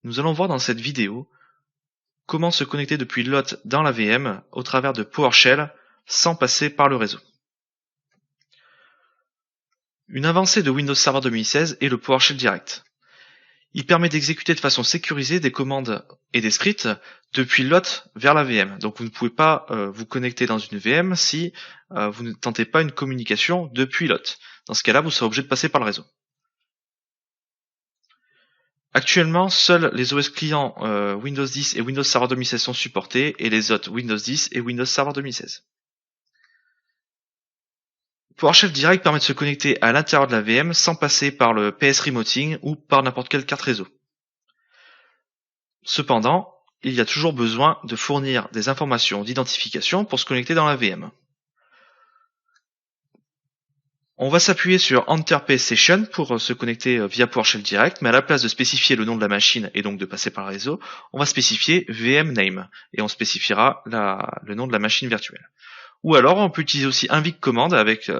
Nous allons voir dans cette vidéo comment se connecter depuis l'hôte dans la VM au travers de PowerShell sans passer par le réseau. Une avancée de Windows Server 2016 est le PowerShell Direct. Il permet d'exécuter de façon sécurisée des commandes et des scripts depuis l'hôte vers la VM. Donc vous ne pouvez pas vous connecter dans une VM si vous ne tentez pas une communication depuis l'hôte. Dans ce cas-là, vous serez obligé de passer par le réseau. Actuellement, seuls les OS clients Windows 10 et Windows Server 2016 sont supportés et les autres Windows 10 et Windows Server 2016. PowerShell Direct permet de se connecter à l'intérieur de la VM sans passer par le PS Remoting ou par n'importe quelle carte réseau. Cependant, il y a toujours besoin de fournir des informations d'identification pour se connecter dans la VM. On va s'appuyer sur Enter PS Session pour se connecter via PowerShell Direct, mais à la place de spécifier le nom de la machine et donc de passer par le réseau, on va spécifier VM Name et on spécifiera le nom de la machine virtuelle. Ou alors on peut utiliser aussi invic command avec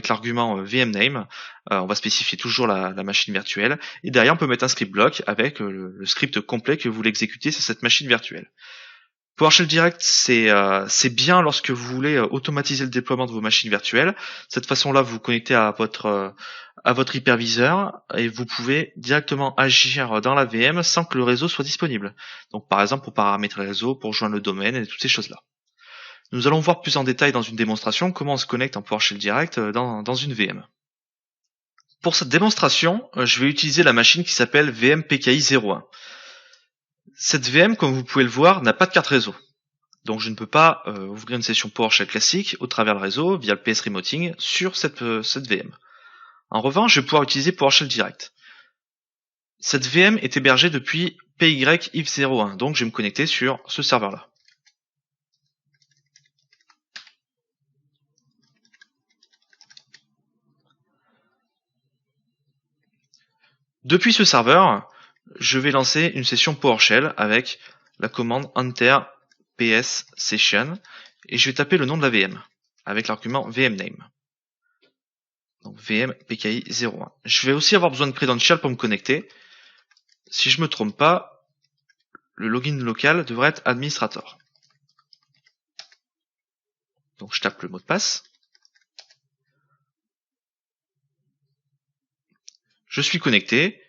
l'argument vmname. On va spécifier toujours la machine virtuelle et derrière on peut mettre un script block avec le script complet que vous voulez exécuter sur cette machine virtuelle. PowerShell Direct c'est bien lorsque vous voulez automatiser le déploiement de vos machines virtuelles. De cette façon-là, vous vous connectez à votre hyperviseur et vous pouvez directement agir dans la VM sans que le réseau soit disponible. Donc par exemple pour paramétrer le réseau, pour joindre le domaine et toutes ces choses-là. Nous allons voir plus en détail dans une démonstration comment on se connecte en PowerShell Direct dans une VM. Pour cette démonstration, je vais utiliser la machine qui s'appelle VM PKI 01. Cette VM, comme vous pouvez le voir, n'a pas de carte réseau. Donc je ne peux pas ouvrir une session PowerShell classique au travers le réseau via le PS Remoting sur cette VM. En revanche, je vais pouvoir utiliser PowerShell Direct. Cette VM est hébergée depuis PYIF01, donc je vais me connecter sur ce serveur-là. Depuis ce serveur, je vais lancer une session PowerShell avec la commande enter ps session et je vais taper le nom de la VM avec l'argument vmname. Donc VM PKI 01. Je vais aussi avoir besoin de credential pour me connecter. Si je me trompe pas, le login local devrait être administrator. Donc je tape le mot de passe. Je suis connecté.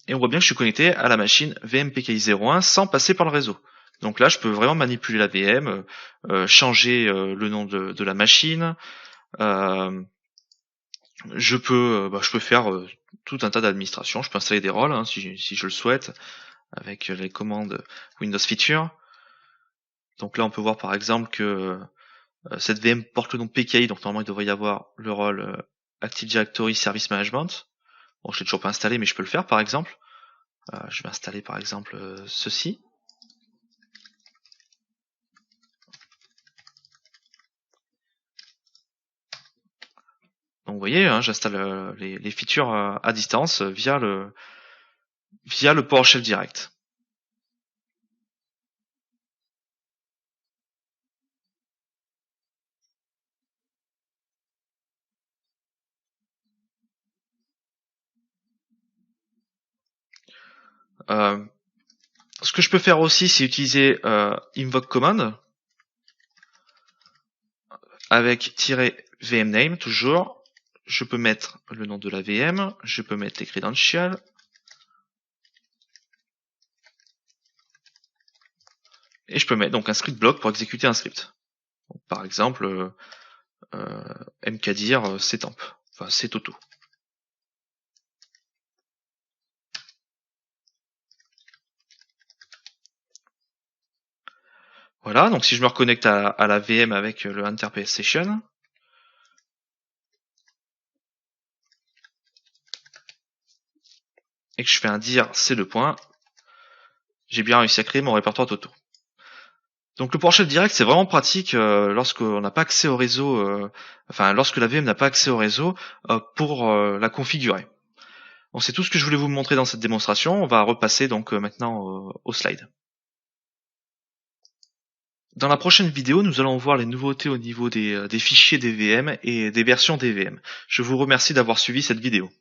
Et on voit bien que je suis connecté à la machine VMPKI01 sans passer par le réseau. Donc là, je peux vraiment manipuler la VM, changer le nom de la machine. Je peux faire tout un tas d'administrations. Je peux installer des rôles si je le souhaite avec les commandes Windows Feature. Donc là, on peut voir par exemple que cette VM porte le nom PKI, donc normalement il devrait y avoir le rôle Active Directory Service Management. Bon, je l'ai toujours pas installé, mais je peux le faire par exemple. Je vais installer par exemple ceci. Donc vous voyez, j'installe les features à distance via le PowerShell Direct. Ce que je peux faire aussi, c'est utiliser invoke command avec -vmname toujours. Je peux mettre le nom de la VM, je peux mettre les credentials. Et je peux mettre donc un script block pour exécuter un script. Donc, par exemple, mkdir ctemp, enfin ctoto. Voilà, donc si je me reconnecte à la VM avec le enter ps session, et que je fais un dir c'est le point, j'ai bien réussi à créer mon répertoire Toto. Donc le PowerShell Direct c'est vraiment pratique lorsqu'on n'a pas accès au réseau, lorsque la VM n'a pas accès au réseau pour la configurer. Bon, c'est tout ce que je voulais vous montrer dans cette démonstration. On va repasser donc maintenant au slide. Dans la prochaine vidéo, nous allons voir les nouveautés au niveau des fichiers des VM et des versions des VM. Je vous remercie d'avoir suivi cette vidéo.